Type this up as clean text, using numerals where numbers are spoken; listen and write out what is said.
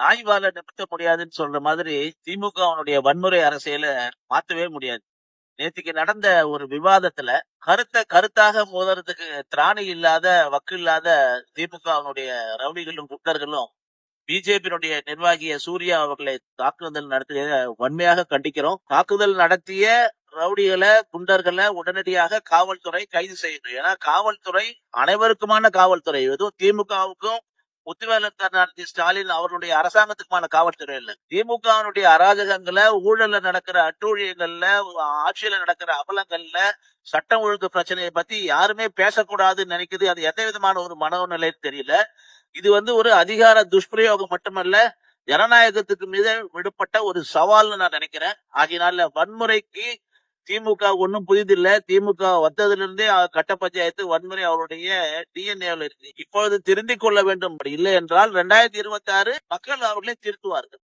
ஆய்வால நிறுத்த முடியாதுன்னு சொல்ற மாதிரி திமுகவினுடைய வன்முறை அரசியல மாத்தவே முடியாது. நேத்திக்கு நடந்த ஒரு விவாதத்துல கருத்தாக மோதுறதுக்கு திராணி இல்லாத வக்கு இல்லாத திமுகவினுடைய ரவுடிகளும் குண்டர்களும் பிஜேபியினுடைய நிர்வாகிய சூர்யா அவர்களை தாக்குதல் நடத்திய வன்மையாக கண்டிக்கிறோம். தாக்குதல் நடத்திய ரவுடிகளை குண்டர்களை உடனடியாக காவல்துறை கைது செய்யணும். ஏன்னா காவல்துறை அனைவருக்குமான காவல்துறை, எதுவும் திமுகவுக்கும் முத்துவேலன் கருணாநிதி ஸ்டாலின் அவருடைய அரசாங்கத்துக்குமான காவல்துறை இல்ல. திமுகவினுடைய அராஜகங்களை, ஊழல்ல நடக்கிற அட்டூழியங்கள்ல, ஆட்சியில நடக்கிற அவலங்கள்ல, சட்டம் ஒழுங்கு பிரச்சனையை பத்தி யாருமே பேசக்கூடாதுன்னு நினைக்குது. அது எந்த விதமான ஒரு மனோநிலைன்னு தெரியல. இது ஒரு அதிகார துஷ்பிரயோகம் மட்டுமல்ல, ஜனநாயகத்துக்கு மீது விடுபட்ட ஒரு சவால்னு நான் நினைக்கிறேன். ஆகையினால வன்முறைக்கு திமுக ஒன்னும் புதிதில்லை. திமுக வந்ததிலிருந்தே கட்ட பஞ்சாயத்து வன்முறை அவருடைய டிஎன்ஏவில் இருக்கு. இப்பொழுது திருந்திக் கொள்ள வேண்டும். இல்லை என்றால் 2026 மக்கள் அவர்களை திருத்துவார்கள்.